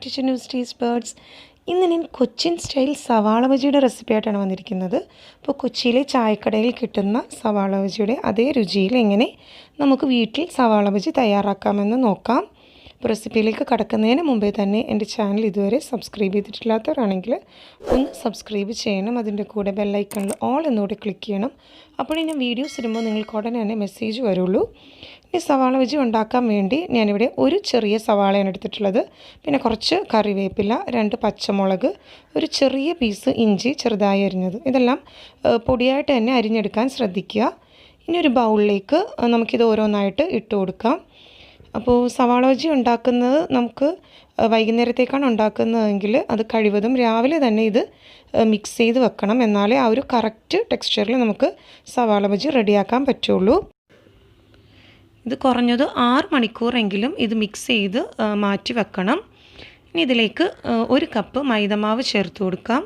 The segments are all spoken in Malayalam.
to Chinnus Taste Buds. ഇന്ന് ഞാൻ കൊച്ചിൻ സ്റ്റൈൽ സവാള ബജിയുടെ റെസിപ്പി ആയിട്ടാണ് വന്നിരിക്കുന്നത്. അപ്പോൾ കൊച്ചിയിലെ ചായക്കടയിൽ കിട്ടുന്ന സവാള ബജിയുടെ അതേ രുചിയിൽ എങ്ങനെ നമുക്ക് വീട്ടിൽ സവാള ബജി തയ്യാറാക്കാമെന്ന് നോക്കാം. അപ്പോൾ റെസിപ്പിയിലേക്ക് കടക്കുന്നതിന് മുമ്പേ തന്നെ എൻ്റെ ചാനൽ ഇതുവരെ സബ്സ്ക്രൈബ് ചെയ്തിട്ടില്ലാത്തവരാണെങ്കിൽ ഒന്ന് സബ്സ്ക്രൈബ് ചെയ്യണം. അതിൻ്റെ കൂടെ ബെല്ലൈക്കണിൽ ഓൾ എന്നൂടെ ക്ലിക്ക് ചെയ്യണം. അപ്പോൾ ഞാൻ വീഡിയോസ് ഇടുമ്പോൾ നിങ്ങൾക്ക് ഉടനെ തന്നെ മെസ്സേജ് വരുള്ളൂ. ഈ സവാള ബജി ഉണ്ടാക്കാൻ വേണ്ടി ഞാനിവിടെ ഒരു ചെറിയ സവാളയാണ് എടുത്തിട്ടുള്ളത്. പിന്നെ കുറച്ച് കറിവേപ്പില, 2 പച്ചമുളക്, ഒരു ചെറിയ പീസ് ഇഞ്ചി ചെറുതായി അരിഞ്ഞത്. ഇതെല്ലാം പൊടിയായിട്ട് തന്നെ അരിഞ്ഞെടുക്കാൻ ശ്രദ്ധിക്കുക. ഇനി ഒരു ബൗളിലേക്ക് നമുക്കിത് ഓരോന്നായിട്ട് ഇട്ട് കൊടുക്കാം. അപ്പോൾ സവാള ബജി ഉണ്ടാക്കുന്നത് നമുക്ക് വൈകുന്നേരത്തേക്കാണ് ഉണ്ടാക്കുന്നതെങ്കിൽ അത് കഴിവതും രാവിലെ തന്നെ ഇത് മിക്സ് ചെയ്ത് വെക്കണം. എന്നാലേ ആ ഒരു കറക്റ്റ് ടെക്സ്ചറിൽ നമുക്ക് സവാള ബജി റെഡിയാക്കാൻ പറ്റുള്ളൂ. ഇത് കുറഞ്ഞത് 6 മണിക്കൂറെങ്കിലും ഇത് മിക്സ് ചെയ്ത് മാറ്റി വെക്കണം. ഇനി ഇതിലേക്ക് 1 കപ്പ് മൈദമാവ് ചേർത്ത് കൊടുക്കാം.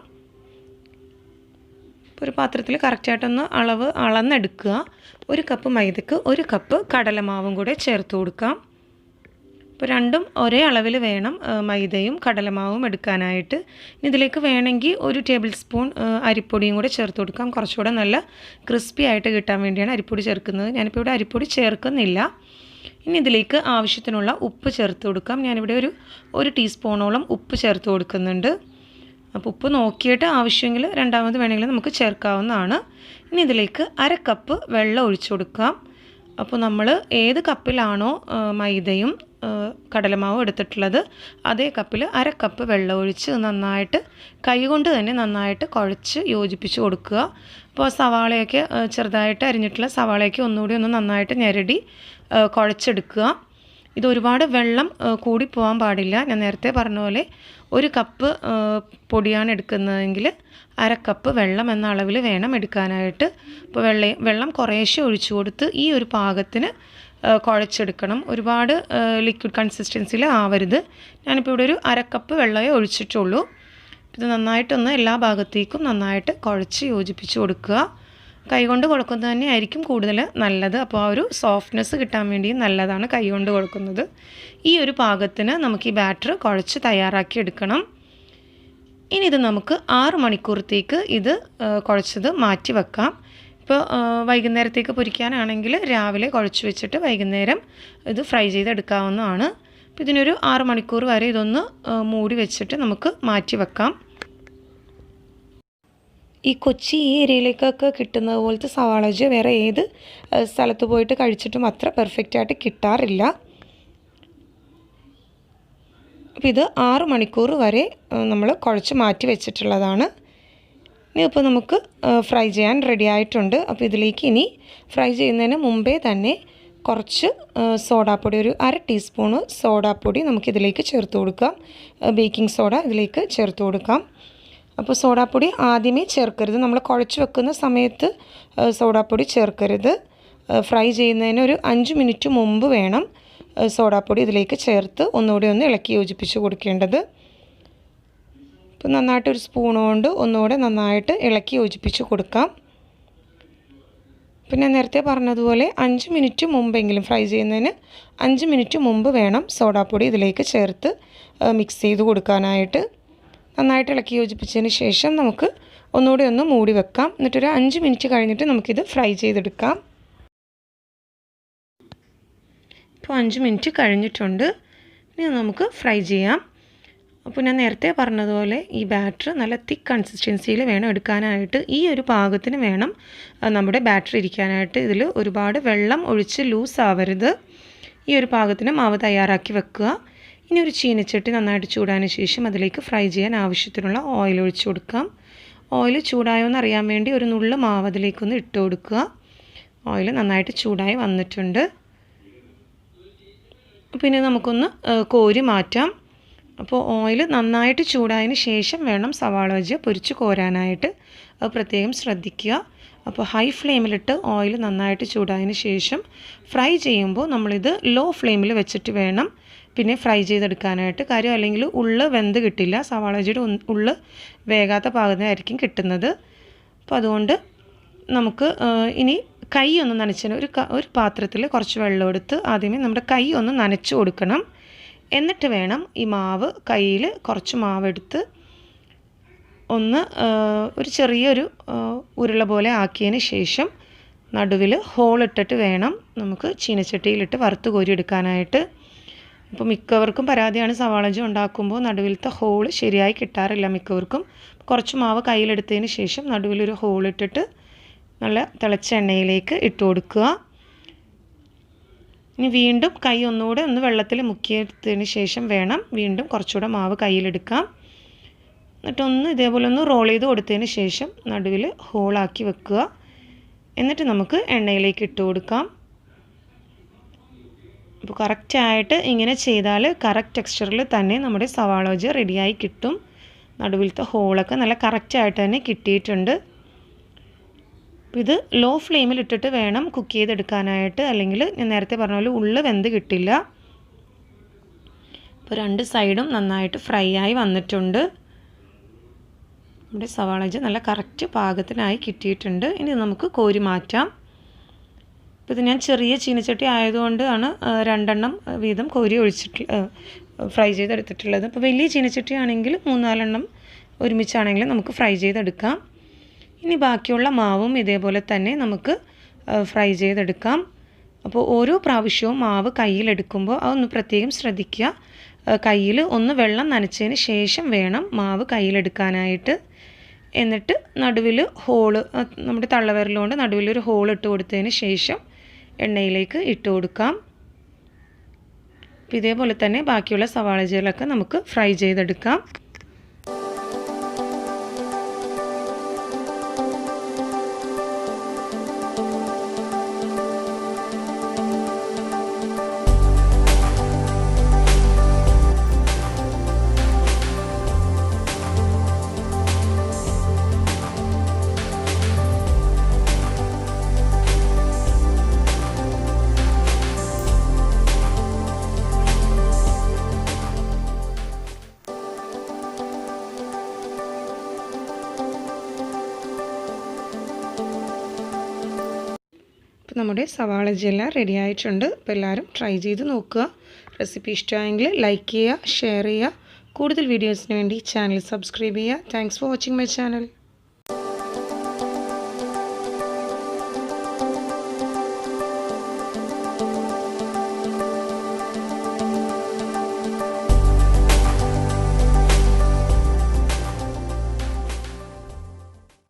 ഒരു പാത്രത്തിൽ കറക്റ്റായിട്ടൊന്ന് അളന്നെടുക്കുക. 1 കപ്പ് മൈദക്ക് 1 കപ്പ് കടലമാവും കൂടെ ചേർത്ത് കൊടുക്കാം. അപ്പോൾ രണ്ടും ഒരേ അളവിൽ വേണം മൈദയും കടലമാവും എടുക്കാനായിട്ട്. ഇതിലേക്ക് വേണമെങ്കിൽ 1 ടേബിൾ സ്പൂൺ അരിപ്പൊടിയും കൂടെ ചേർത്ത് കൊടുക്കാം. കുറച്ചുകൂടെ നല്ല ക്രിസ്പി ആയിട്ട് കിട്ടാൻ വേണ്ടിയാണ് അരിപ്പൊടി ചേർക്കുന്നത്. ഞാനിപ്പോൾ ഇവിടെ അരിപ്പൊടി ചേർക്കുന്നില്ല. ഇനി ഇതിലേക്ക് ആവശ്യത്തിനുള്ള ഉപ്പ് ചേർത്ത് കൊടുക്കാം. ഞാനിവിടെ ഒരു ടീസ്പൂണോളം ഉപ്പ് ചേർത്ത് കൊടുക്കുന്നുണ്ട്. അപ്പോൾ ഉപ്പ് നോക്കിയിട്ട് ആവശ്യമെങ്കിൽ രണ്ടാമത് വേണമെങ്കിൽ നമുക്ക് ചേർക്കാവുന്നതാണ്. ഇനി ഇതിലേക്ക് 1/2 കപ്പ് വെള്ളം ഒഴിച്ചു കൊടുക്കാം. അപ്പോൾ നമ്മൾ ഏത് കപ്പിലാണോ മൈദയും കടലമാവും എടുത്തിട്ടുള്ളത് അതേ കപ്പിൽ 1/2 കപ്പ് വെള്ളം ഒഴിച്ച് നന്നായിട്ട് കൈകൊണ്ട് തന്നെ നന്നായിട്ട് കുഴച്ച് യോജിപ്പിച്ച് കൊടുക്കുക. അപ്പോൾ സവാളയൊക്കെ ചെറുതായിട്ട് അരിഞ്ഞിട്ടുള്ള സവാളയൊക്കെ ഒന്നുകൂടി ഒന്ന് നന്നായിട്ട് ഞെരടി കുഴച്ചെടുക്കുക. ഇത് ഒരുപാട് വെള്ളം കൂടി പോകാൻ പാടില്ല. ഞാൻ നേരത്തെ പറഞ്ഞ പോലെ 1 കപ്പ് പൊടിയാണ് എടുക്കുന്നതെങ്കിൽ 1/2 കപ്പ് വെള്ളം എന്ന അളവിൽ വേണം എടുക്കാനായിട്ട്. അപ്പോൾ വെള്ളം കുറേശ്ശെ ഒഴിച്ചു കൊടുത്ത് ഈ ഒരു പാകത്തിന് കുഴച്ചെടുക്കണം. ഒരുപാട് ലിക്വിഡ് കൺസിസ്റ്റൻസിയിൽ ആവരുത്. ഞാനിപ്പോൾ ഇവിടെ 1/2 കപ്പ് വെള്ളമേ ഒഴിച്ചിട്ടുള്ളൂ. ഇത് നന്നായിട്ടൊന്ന് എല്ലാ ഭാഗത്തേക്കും നന്നായിട്ട് കുഴച്ച് യോജിപ്പിച്ച് കൊടുക്കുക. കൈകൊണ്ട് കൊടുക്കുന്നത് തന്നെയായിരിക്കും കൂടുതൽ നല്ലത്. അപ്പോൾ ആ ഒരു സോഫ്റ്റ്നെസ് കിട്ടാൻ വേണ്ടി നല്ലതാണ് കൈകൊണ്ട് കൊടുക്കുന്നത്. ഈ ഒരു പാകത്തിന് നമുക്ക് ഈ ബാറ്റർ കുഴച്ച് തയ്യാറാക്കി എടുക്കണം. ഇനി ഇത് നമുക്ക് 6 മണിക്കൂറത്തേക്ക് ഇത് കുഴച്ചത് മാറ്റി വെക്കാം. ഇപ്പോൾ വൈകുന്നേരത്തേക്ക് പൊരിക്കാനാണെങ്കിൽ രാവിലെ കുഴച്ച് വെച്ചിട്ട് വൈകുന്നേരം ഇത് ഫ്രൈ ചെയ്തെടുക്കാവുന്നതാണ്. അപ്പോൾ ഇതിനൊരു 6 മണിക്കൂർ വരെ ഇതൊന്ന് മൂടി വെച്ചിട്ട് നമുക്ക് മാറ്റി വെക്കാം. ഈ കൊച്ചി ഈ ഏരിയയിലേക്കൊക്കെ കിട്ടുന്നത് പോലത്തെ സവാള ബജി വേറെ ഏത് സ്ഥലത്ത് പോയിട്ട് കഴിച്ചിട്ടും അത്ര പെർഫെക്റ്റായിട്ട് കിട്ടാറില്ല. അപ്പോൾ ഇത് 6 മണിക്കൂർ വരെ നമ്മൾ കുഴച്ച് മാറ്റി വെച്ചിട്ടുള്ളതാണ്. ഇനി ഇപ്പോൾ നമുക്ക് ഫ്രൈ ചെയ്യാൻ റെഡി ആയിട്ടുണ്ട്. അപ്പോൾ ഇതിലേക്ക് ഇനി ഫ്രൈ ചെയ്യുന്നതിന് മുമ്പേ തന്നെ കുറച്ച് സോഡാപ്പൊടി, ഒരു 1/2 ടീസ്പൂണ് സോഡാപ്പൊടി നമുക്കിതിലേക്ക് ചേർത്ത് കൊടുക്കാം. ബേക്കിംഗ് സോഡ ഇതിലേക്ക് ചേർത്ത് കൊടുക്കാം. അപ്പോൾ സോഡാപ്പൊടി ആദ്യമേ ചേർക്കരുത്. നമ്മൾ കുഴച്ച് വെക്കുന്ന സമയത്ത് സോഡാപ്പൊടി ചേർക്കരുത്. ഫ്രൈ ചെയ്യുന്നതിന് ഒരു 5 മിനിറ്റ് മുമ്പ് വേണം സോഡാപ്പൊടി ഇതിലേക്ക് ചേർത്ത് ഒന്നുകൂടി ഒന്ന് ഇളക്കി യോജിപ്പിച്ച് കൊടുക്കേണ്ടത്. ഇപ്പോൾ നന്നായിട്ട് ഒരു സ്പൂൺ കൊണ്ട് ഒന്നുകൂടെ നന്നായിട്ട് ഇളക്കി യോജിപ്പിച്ച് കൊടുക്കാം. പിന്നെ നേരത്തെ പറഞ്ഞതുപോലെ 5 മിനിറ്റ് മുമ്പെങ്കിലും ഫ്രൈ ചെയ്യുന്നതിന് 5 മിനിറ്റ് മുമ്പ് വേണം സോഡാപ്പൊടി ഇതിലേക്ക് ചേർത്ത് മിക്സ് ചെയ്ത് കൊടുക്കാനായിട്ട്. നന്നായിട്ട് ഇളക്കി യോജിപ്പിച്ചതിന് ശേഷം നമുക്ക് ഒന്നുകൂടി ഒന്ന് മൂടി വെക്കാം. എന്നിട്ടൊരു 5 മിനിറ്റ് കഴിഞ്ഞിട്ട് നമുക്കിത് ഫ്രൈ ചെയ്തെടുക്കാം. ഇപ്പോൾ 5 മിനിറ്റ് കഴിഞ്ഞിട്ടുണ്ട്. ഇനി നമുക്ക് ഫ്രൈ ചെയ്യാം. അപ്പോൾ ഞാൻ നേരത്തെ പറഞ്ഞതുപോലെ ഈ ബാറ്റർ നല്ല തിക്ക് കൺസിസ്റ്റൻസിയിൽ വേണം എടുക്കാനായിട്ട്. ഈ ഒരു പാകത്തിന് വേണം നമ്മുടെ ബാറ്റർ ഇരിക്കാനായിട്ട്. ഇതിൽ ഒരുപാട് വെള്ളം ഒഴിച്ച് ലൂസ് ആവരുത്. ഈ ഒരു പാകത്തിന് മാവ് തയ്യാറാക്കി വെക്കുക. ഇനി ഒരു ചീനച്ചട്ടി നന്നായിട്ട് ചൂടായതിന് ശേഷം അതിലേക്ക് ഫ്രൈ ചെയ്യാൻ ആവശ്യത്തിനുള്ള ഓയിൽ ഒഴിച്ചു കൊടുക്കാം. ഓയിൽ ചൂടായോ എന്ന് അറിയാൻ വേണ്ടി ഒരു നുള്ളു മാവ് അതിലേക്കൊന്ന് ഇട്ട് കൊടുക്കുക. ഓയിൽ നന്നായിട്ട് ചൂടായി വന്നിട്ടുണ്ട്. പിന്നെ നമുക്കൊന്ന് കോരി മാറ്റാം. അപ്പോൾ ഓയിൽ നന്നായിട്ട് ചൂടായതിന് ശേഷം വേണം സവാള ബജി പൊരിച്ച് കോരാനായിട്ട്. അത് പ്രത്യേകം ശ്രദ്ധിക്കുക. അപ്പോൾ ഹൈ ഫ്ലെയിമിലിട്ട് ഓയിൽ നന്നായിട്ട് ചൂടായതിന് ശേഷം ഫ്രൈ ചെയ്യുമ്പോൾ നമ്മളിത് ലോ ഫ്ലെയിമിൽ വെച്ചിട്ട് വേണം പിന്നെ ഫ്രൈ ചെയ്തെടുക്കാനായിട്ട്. കാര്യം അല്ലെങ്കിൽ ഉള്ള് വെന്ത് കിട്ടില്ല. സവാള ബജിയുടെ ഉള്ള് വേകാത്ത പാകത്തിനായിരിക്കും കിട്ടുന്നത്. അപ്പോൾ അതുകൊണ്ട് നമുക്ക് ഇനി കൈ ഒന്ന് നനച്ചതിന് ഒരു പാത്രത്തിൽ കുറച്ച് വെള്ളം എടുത്ത് ആദ്യമേ നമ്മുടെ കൈ ഒന്ന് നനച്ച് കൊടുക്കണം. എന്നിട്ട് വേണം ഈ മാവ് കയ്യിൽ കുറച്ച് മാവെടുത്ത് ഒന്ന് ഒരു ചെറിയൊരു ഉരുള പോലെ ആക്കിയതിന് ശേഷം നടുവിൽ ഹോളിട്ടിട്ട് വേണം നമുക്ക് ചീനച്ചട്ടിയിലിട്ട് വറുത്ത് കോരി എടുക്കാനായിട്ട്. അപ്പോൾ മിക്കവർക്കും പരാതിയാണ് സവാള ബജ്ജി ഉണ്ടാക്കുമ്പോൾ നടുവിലത്തെ ഹോൾ ശരിയായി കിട്ടാറില്ല മിക്കവർക്കും. കുറച്ച് മാവ് കയ്യിലെടുത്തതിന് ശേഷം നടുവിലൊരു ഹോളിട്ടിട്ട് നല്ല തിളച്ച എണ്ണയിലേക്ക് ഇട്ട് കൊടുക്കുക. ഇനി വീണ്ടും കൈ ഒന്നുകൂടെ ഒന്ന് വെള്ളത്തിൽ മുക്കിയെടുത്തതിന് ശേഷം വേണം വീണ്ടും കുറച്ചുകൂടെ മാവ് കയ്യിലെടുക്കാം. എന്നിട്ടൊന്ന് ഇതേപോലെ ഒന്ന് റോൾ ചെയ്ത് കൊടുത്തതിന് ശേഷം നടുവിൽ ഹോളാക്കി വെക്കുക. എന്നിട്ട് നമുക്ക് എണ്ണയിലേക്ക് ഇട്ട് കൊടുക്കാം. അപ്പോൾ കറക്റ്റായിട്ട് ഇങ്ങനെ ചെയ്താൽ കറക്റ്റ് ടെക്സ്ചറിൽ തന്നെ നമ്മുടെ സവാള ബജ്ജി റെഡിയായി കിട്ടും. നടുവിലത്തെ ഹോളൊക്കെ നല്ല കറക്റ്റായിട്ട് തന്നെ കിട്ടിയിട്ടുണ്ട്. ഇത് ലോ ഫ്ലെയിമിൽ ഇട്ടിട്ട് വേണം കുക്ക് ചെയ്തെടുക്കാനായിട്ട്, അല്ലെങ്കിൽ ഞാൻ നേരത്തെ പറഞ്ഞ പോലെ ഉള്ളു വെന്ത് കിട്ടില്ല. ഇപ്പോൾ രണ്ട് സൈഡും നന്നായിട്ട് ഫ്രൈ ആയി വന്നിട്ടുണ്ട്. നമ്മുടെ സവാള ബജ്ജി നല്ല കറക്റ്റ് പാകത്തിനായി കിട്ടിയിട്ടുണ്ട്. ഇനി നമുക്ക് കോരി മാറ്റാം. ഇപ്പോൾ ഇത് ഞാൻ ചെറിയ ചീനച്ചട്ടി ആയതുകൊണ്ടാണ് 2 എണ്ണം വീതം കോരി ഫ്രൈ ചെയ്തെടുത്തിട്ടുള്ളത്. അപ്പോൾ വലിയ ചീനച്ചട്ടി ആണെങ്കിൽ 3-4 എണ്ണം ഒരുമിച്ചാണെങ്കിൽ നമുക്ക് ഫ്രൈ ചെയ്തെടുക്കാം. ഇനി ബാക്കിയുള്ള മാവും ഇതേപോലെ തന്നെ നമുക്ക് ഫ്രൈ ചെയ്തെടുക്കാം. അപ്പോൾ ഓരോ പ്രാവശ്യവും മാവ് കയ്യിലെടുക്കുമ്പോൾ അതൊന്ന് പ്രത്യേകം ശ്രദ്ധിക്കുക. കയ്യിൽ ഒന്ന് വെള്ളം നനച്ചതിന് ശേഷം വേണം മാവ് കയ്യിലെടുക്കാനായിട്ട്. എന്നിട്ട് നടുവിൽ ഹോള് നമ്മുടെ തള്ളവിരലുകൊണ്ട് നടുവിലൊരു ഹോൾ ഇട്ട് കൊടുത്തതിന് ശേഷം എണ്ണയിലേക്ക് ഇട്ട് കൊടുക്കാം. അപ്പോൾ ഇതേപോലെ തന്നെ ബാക്കിയുള്ള സവാള ബജ്ജികളൊക്കെ നമുക്ക് ഫ്രൈ ചെയ്തെടുക്കാം. അപ്പോൾ നമ്മുടെ സവാള ബജ്ജി എല്ലാം റെഡി ആയിട്ടുണ്ട്. അപ്പോൾ എല്ലാവരും ട്രൈ ചെയ്ത് നോക്കുക. റെസിപ്പി ഇഷ്ടമായെങ്കിൽ ലൈക്ക് ചെയ്യുക, ഷെയർ ചെയ്യുക. കൂടുതൽ വീഡിയോസിന് വേണ്ടി ചാനൽ സബ്സ്ക്രൈബ് ചെയ്യുക. Thanks for watching my channel.